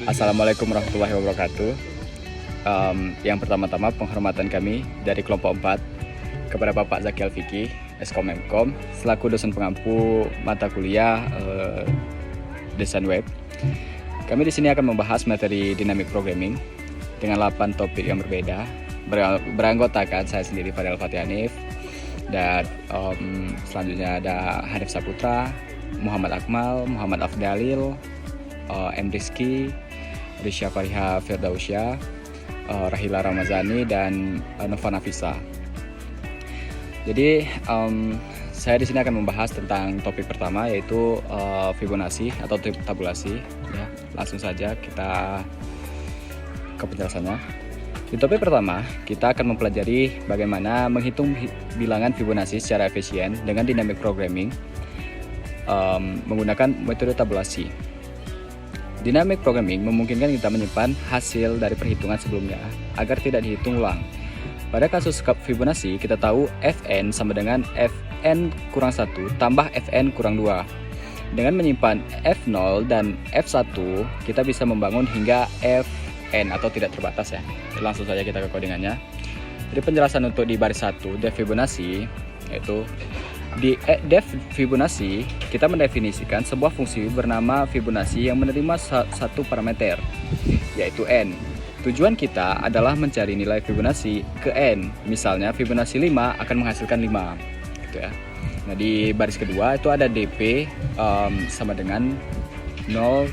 Assalamualaikum warahmatullahi wabarakatuh. Yang pertama-tama penghormatan kami dari kelompok 4 kepada Bapak Zaki Alfiki, Eskom Mkom, selaku dosen pengampu mata kuliah desain web. Kami di sini akan membahas materi dynamic programming dengan 8 topik yang berbeda. Beranggotakan saya sendiri Fadil Fatih Hanif, dan selanjutnya ada Hanif Saputra, Muhammad Akmal, Muhammad Afdalil, M. Rizky, Risha Fariha Firdausya, Rahila Ramazani, dan Nova Nafisa. Jadi saya di sini akan membahas tentang topik pertama, yaitu Fibonacci atau tabulasi. Ya, langsung saja kita ke penjelasannya. Di topik pertama, kita akan mempelajari bagaimana menghitung bilangan Fibonacci secara efisien dengan dynamic programming menggunakan metode tabulasi. Dynamic programming memungkinkan kita menyimpan hasil dari perhitungan sebelumnya agar tidak dihitung ulang. Pada kasus Fibonacci, kita tahu Fn sama dengan Fn kurang 1 tambah Fn kurang 2. Dengan menyimpan F0 dan F1, kita bisa membangun hingga Fn atau tidak terbatas ya. Langsung saja kita ke codingannya. Jadi penjelasan untuk di baris 1, def Fibonacci, yaitu di def Fibonacci, kita mendefinisikan sebuah fungsi bernama Fibonacci yang menerima satu parameter, yaitu n. Tujuan kita adalah mencari nilai Fibonacci ke n. Misalnya Fibonacci 5 akan menghasilkan 5, gitu ya. Nah, di baris kedua itu ada dp sama dengan 0,1.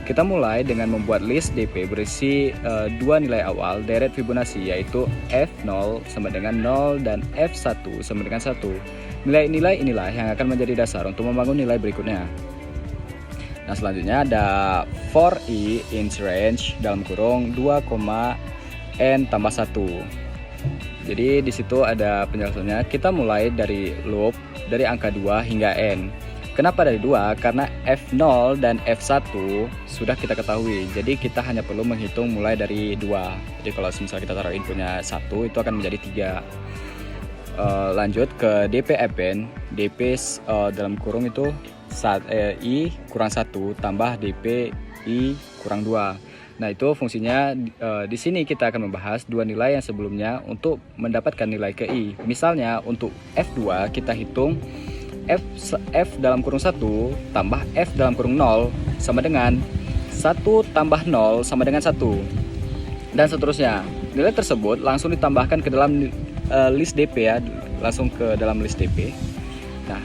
Kita mulai dengan membuat list dp berisi dua nilai awal deret Fibonacci, yaitu F0 sama dengan 0 dan F1 sama dengan 1. Nilai-nilai inilah yang akan menjadi dasar untuk membangun nilai berikutnya. Nah, selanjutnya ada for i in range dalam kurung 2,n tambah 1. Jadi di situ ada penjelasannya. Kita mulai dari loop dari angka 2 hingga n. Kenapa dari 2? Karena F0 dan F1 sudah kita ketahui. Jadi kita hanya perlu menghitung mulai dari 2. Jadi kalau misalnya kita taruh inputnya 1, itu akan menjadi 3. Lanjut ke DP Fn. DP dalam kurung itu I kurang 1 tambah DP I kurang 2. Nah, itu fungsinya di sini kita akan membahas dua nilai yang sebelumnya untuk mendapatkan nilai ke I. Misalnya untuk F2 kita hitung F dalam kurung 1 tambah F dalam kurung 0 sama dengan 1 tambah 0 sama dengan 1, dan seterusnya. Nilai tersebut langsung ditambahkan ke dalam list DP ya, langsung ke dalam list DP. Nah,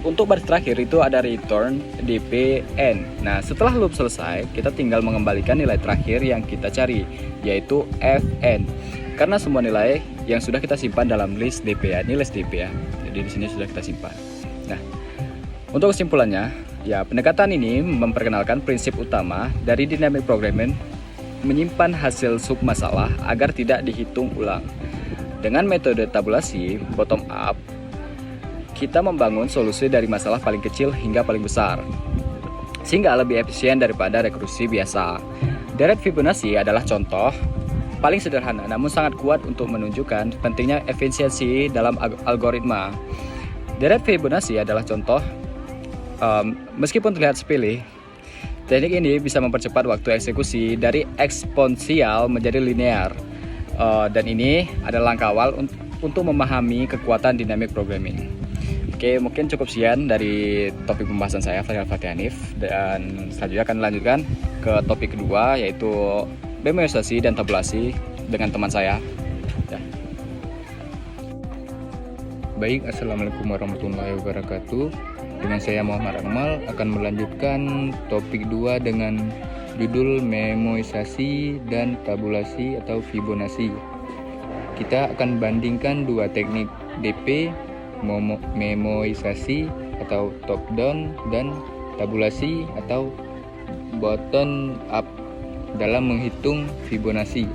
untuk baris terakhir itu ada return dpn. Nah, setelah loop selesai, kita tinggal mengembalikan nilai terakhir yang kita cari, yaitu Fn. Karena semua nilai yang sudah kita simpan dalam list DP ya, ini list DP ya. Jadi di sini sudah kita simpan. Nah, untuk kesimpulannya, ya pendekatan ini memperkenalkan prinsip utama dari dynamic programming, menyimpan hasil sub masalah agar tidak dihitung ulang. Dengan metode tabulasi bottom up, kita membangun solusi dari masalah paling kecil hingga paling besar, sehingga lebih efisien daripada rekursi biasa. Deret Fibonacci adalah contoh paling sederhana namun sangat kuat untuk menunjukkan pentingnya efisiensi dalam algoritma. Deret Fibonacci adalah contoh, meskipun terlihat sepele, teknik ini bisa mempercepat waktu eksekusi dari eksponensial menjadi linear. Dan ini adalah langkah awal untuk memahami kekuatan dynamic programming. Oke, mungkin cukup sekian dari topik pembahasan saya, Fadil Fatih Hanif, dan selanjutnya akan dilanjutkan ke topik kedua, yaitu memorisasi dan tabulasi dengan teman saya. Ya. Baik, assalamualaikum warahmatullahi wabarakatuh. Dengan saya Muhammad Akmal akan melanjutkan topik 2 dengan judul memorisasi dan tabulasi atau Fibonacci. Kita akan bandingkan dua teknik DP, memorisasi atau top down, dan tabulasi atau bottom up dalam menghitung Fibonacci.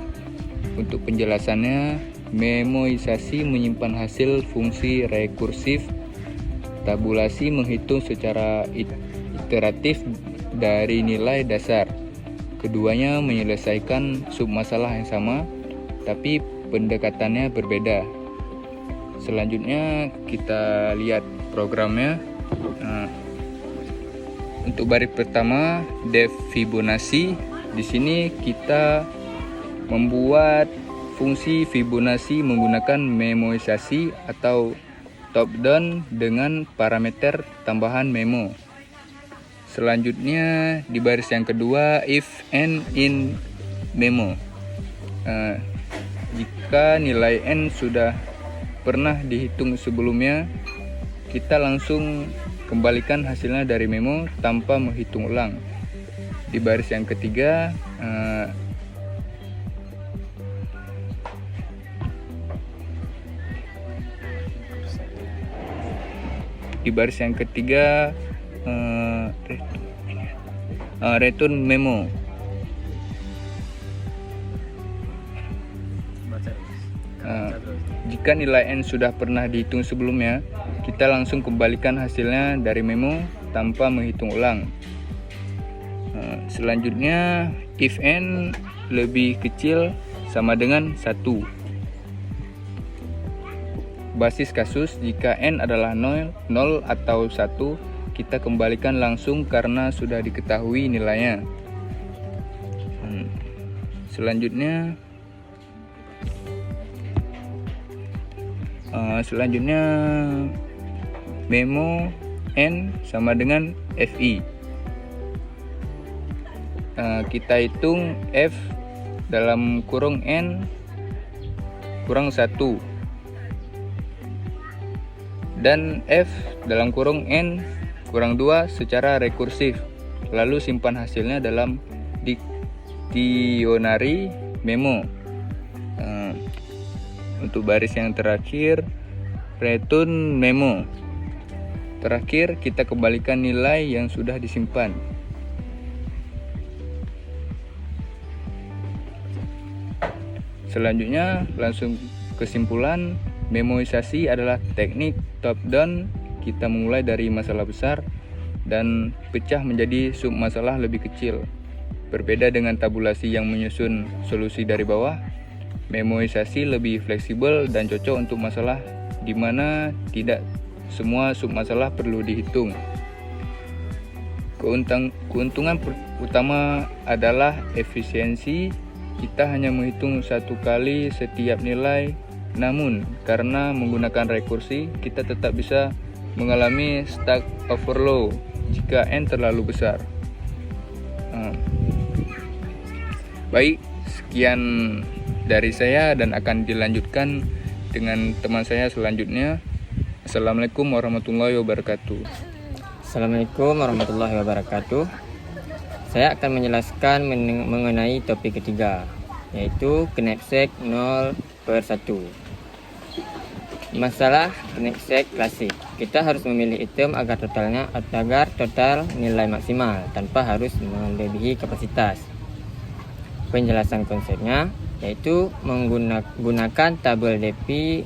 Untuk penjelasannya, memorisasi menyimpan hasil fungsi rekursif, tabulasi menghitung secara iteratif dari nilai dasar. Keduanya menyelesaikan submasalah yang sama, tapi pendekatannya berbeda. Selanjutnya kita lihat programnya. Untuk baris pertama, def Fibonacci. Di sini kita membuat fungsi Fibonacci menggunakan memoisasi atau top down dengan parameter tambahan memo. Selanjutnya di baris yang kedua, if n in memo. Jika nilai n sudah pernah dihitung sebelumnya, kita langsung kembalikan hasilnya dari memo tanpa menghitung ulang. Di baris yang ketiga, return memo. Jika nilai n sudah pernah dihitung sebelumnya, kita langsung kembalikan hasilnya dari memo tanpa menghitung ulang. Selanjutnya, if n lebih kecil sama dengan 1. Basis kasus, jika n adalah 0 atau 1, kita kembalikan langsung karena sudah diketahui nilainya. Selanjutnya memo n sama dengan fi. Kita hitung f dalam kurung n kurang 1 dan f dalam kurung n kurang 2 secara rekursif, lalu simpan hasilnya dalam dictionary memo. Untuk baris yang terakhir, return memo. Terakhir, kita kembalikan nilai yang sudah disimpan. Selanjutnya, langsung kesimpulan, memoisasi adalah teknik top down. Kita memulai dari masalah besar dan pecah menjadi sub masalah lebih kecil. Berbeda dengan tabulasi yang menyusun solusi dari bawah, memoisasi lebih fleksibel dan cocok untuk masalah di mana tidak semua sub masalah perlu dihitung. Keuntungan utama adalah efisiensi. Kita hanya menghitung satu kali setiap nilai, namun karena menggunakan rekursi, kita tetap bisa mengalami stack overflow jika n terlalu besar. Baik, sekian dari saya dan akan dilanjutkan dengan teman saya selanjutnya. Assalamualaikum warahmatullahi wabarakatuh. Assalamualaikum warahmatullahi wabarakatuh. Saya akan menjelaskan mengenai topik ketiga, yaitu knapsack 0/1. Masalah knapsack klasik. Kita harus memilih item agar total nilai maksimal tanpa harus melebihi kapasitas. Penjelasan konsepnya yaitu menggunakan tabel DP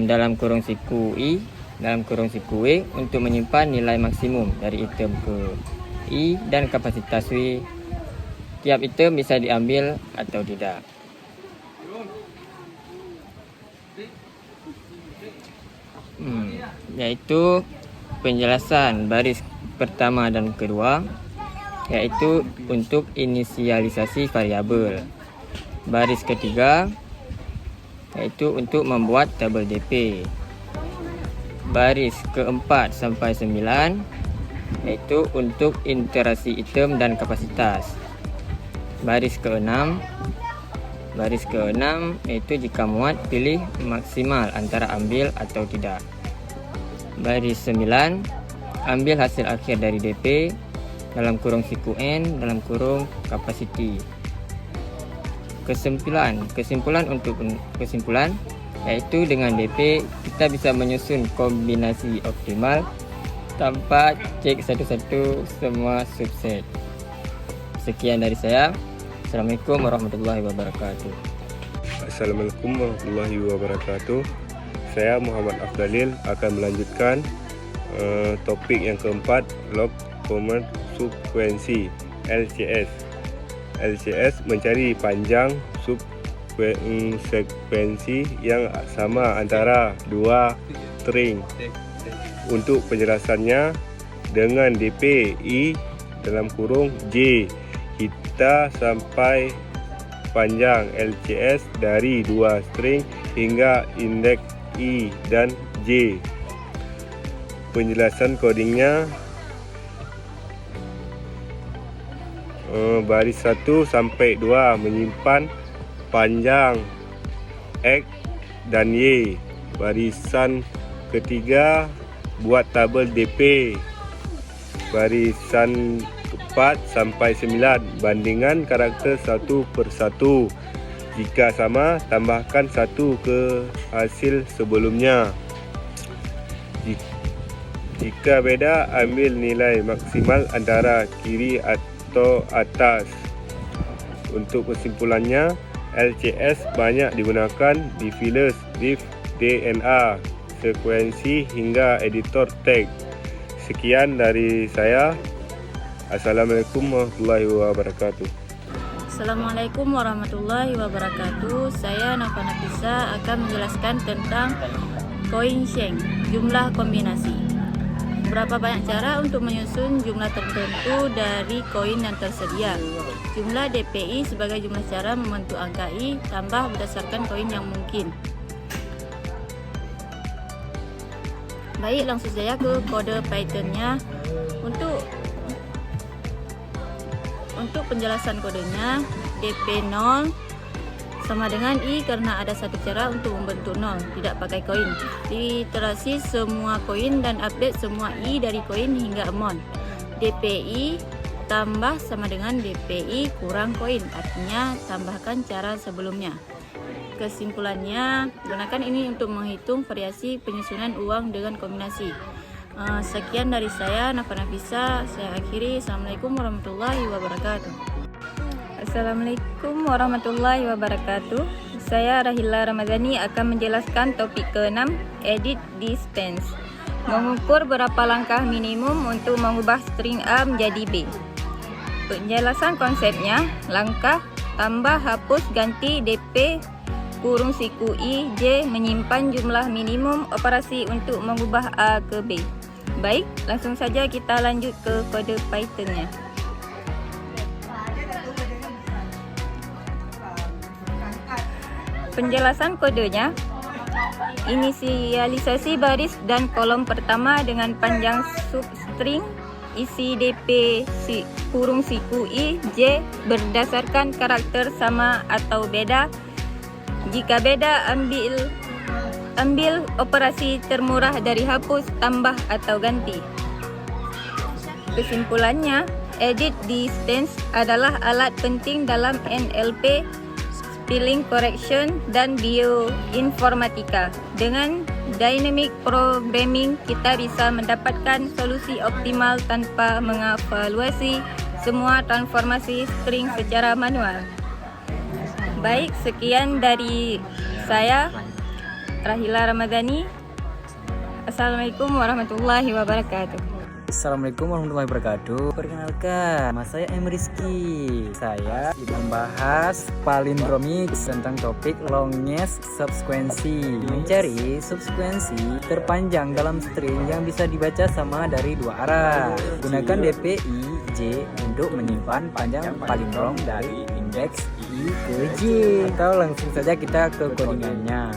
dalam kurung siku I dalam kurung siku W untuk menyimpan nilai maksimum dari item ke I dan kapasitas W. Tiap item bisa diambil atau tidak. Yaitu penjelasan baris pertama dan kedua, yaitu untuk inisialisasi variabel. Baris ketiga yaitu untuk membuat tabel DP. Baris keempat sampai 9 yaitu untuk interaksi item dan kapasitas. Baris keenam yaitu jika muat pilih maksimal antara ambil atau tidak. Baris 9 ambil hasil akhir dari DP dalam kurung siku N dalam kurung capacity. Kesimpulan yaitu dengan DP kita bisa menyusun kombinasi optimal tanpa cek satu-satu semua subset. Sekian dari saya. Assalamualaikum warahmatullahi wabarakatuh. Assalamualaikum warahmatullahi wabarakatuh. Saya Muhammad Afdalil akan melanjutkan topik yang keempat, log common sekuensi LCS. LCS mencari panjang sekuensi yang sama antara dua string. Untuk penjelasannya, dengan DP I dalam kurung J. Kita sampai panjang LCS dari dua string hingga indeks I dan J. Penjelasan codingnya, baris 1 sampai 2 menyimpan panjang X dan Y. Barisan ketiga buat tabel DP. Barisan 4 sampai 9 bandingan karakter 1 per 1. Jika sama, tambahkan 1 ke hasil sebelumnya. Jika beda, ambil nilai maksimal antara kiri atau atas. Untuk kesimpulannya, LCS banyak digunakan di files div, DNA, sekuensi hingga editor tag. Sekian dari saya. Assalamualaikum warahmatullahi wabarakatuh. Assalamualaikum warahmatullahi wabarakatuh. Saya Nafa Nafisa akan menjelaskan tentang koin Sheng, jumlah kombinasi. Berapa banyak cara untuk menyusun jumlah tertentu dari koin yang tersedia. Jumlah DPI sebagai jumlah cara membentuk angka I tambah berdasarkan koin yang mungkin. Baik, langsung saja ke kode Python-nya. Untuk penjelasan kodenya, DP0 sama dengan I karena ada satu cara untuk membentuk 0, tidak pakai koin. Iterasi semua koin dan update semua I dari koin hingga amount. DPI tambah sama dengan DPI kurang koin, artinya tambahkan cara sebelumnya. Kesimpulannya, gunakan ini untuk menghitung variasi penyusunan uang dengan kombinasi. Sekian dari saya, Nafa Nafisa. Saya akhiri. Assalamualaikum warahmatullahi wabarakatuh. Assalamualaikum warahmatullahi wabarakatuh. Saya Rahila Ramadhani akan menjelaskan topik ke-6, edit dispense. Mengukur berapa langkah minimum untuk mengubah string A menjadi B. Penjelasan konsepnya, langkah, tambah, hapus, ganti, DP, kurung siku I, J, menyimpan jumlah minimum operasi untuk mengubah A ke B. Baik, langsung saja kita lanjut ke kode Python-nya. Penjelasan kodenya, inisialisasi baris dan kolom pertama dengan panjang substring, isi DP kurung siku I, J berdasarkan karakter sama atau beda. Jika beda, ambil operasi termurah dari hapus, tambah atau ganti. Kesimpulannya, edit dispense adalah alat penting dalam NLP, spelling correction, dan bioinformatika. Dengan dynamic programming, kita bisa mendapatkan solusi optimal tanpa mengevaluasi semua transformasi string secara manual. Baik, sekian dari saya, Rahila Ramadhani. Assalamualaikum warahmatullahi wabarakatuh. Assalamualaikum warahmatullahi wabarakatuh. Perkenalkan, nama saya M. Rizky. Saya membahas palindromik tentang topik longest subsekuensi. Mencari subsekuensi terpanjang dalam string yang bisa dibaca sama dari dua arah. Gunakan DPI J untuk menyimpan panjang palindrom dari indeks I ke J. Atau langsung saja kita ke codingannya.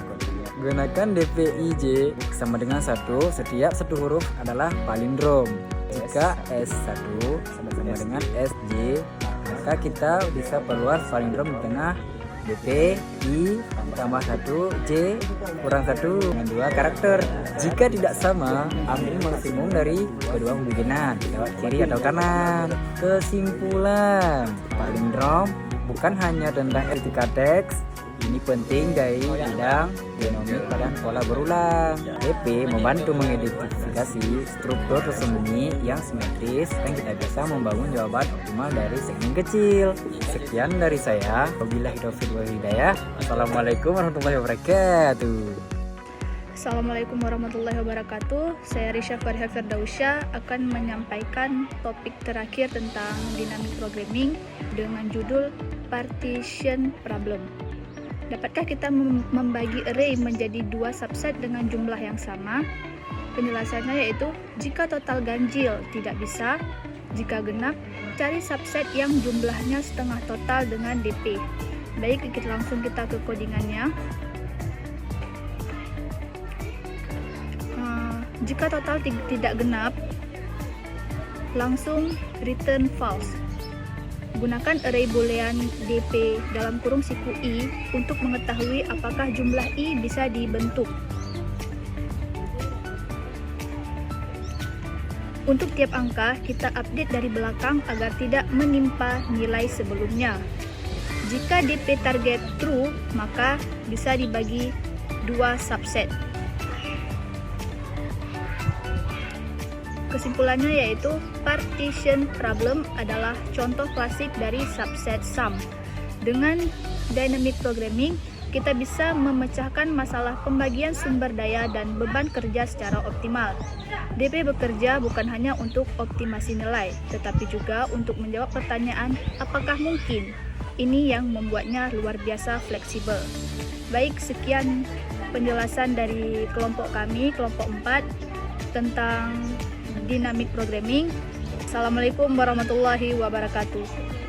Gunakan DPI J sama dengan 1, setiap satu huruf adalah palindrom. Jika S1 sama dengan SJ, maka kita bisa keluar palindrom di tengah. DPI tambah 1, J kurang 1 dengan 2 karakter. Jika tidak sama, ambil maksimum dari kedua pembikinan, lewat kiri atau kanan. Kesimpulan, palindrom bukan hanya tentang etika teks. Ini penting dari bidang genomik dan pola berulang. DP membantu mengidentifikasi struktur tersembunyi yang simetris dan kita bisa membangun jawaban optimal dari segmen kecil. Sekian dari saya. Wabillahi taufiq wal hidayah. Assalamualaikum warahmatullahi wabarakatuh. Assalamualaikum warahmatullahi wabarakatuh. Saya Risha Fariha Firdausya akan menyampaikan topik terakhir tentang dynamic programming dengan judul partition problem. Dapatkah kita membagi array menjadi 2 subset dengan jumlah yang sama? Penjelasannya yaitu jika total ganjil tidak bisa, jika genap cari subset yang jumlahnya setengah total dengan DP. Baik, langsung kita ke codingannya. Jika total tidak genap, langsung return false. Gunakan array boolean DP dalam kurung siku I untuk mengetahui apakah jumlah I bisa dibentuk. Untuk tiap angka, kita update dari belakang agar tidak menimpa nilai sebelumnya. Jika DP target true, maka bisa dibagi dua subset. Kesimpulannya yaitu partition problem adalah contoh klasik dari subset sum. Dengan dynamic programming, kita bisa memecahkan masalah pembagian sumber daya dan beban kerja secara optimal. DP bekerja bukan hanya untuk optimasi nilai, tetapi juga untuk menjawab pertanyaan apakah mungkin. Ini yang membuatnya luar biasa fleksibel. Baik, sekian penjelasan dari kelompok kami, kelompok 4, tentang dynamic programming. Assalamualaikum warahmatullahi wabarakatuh.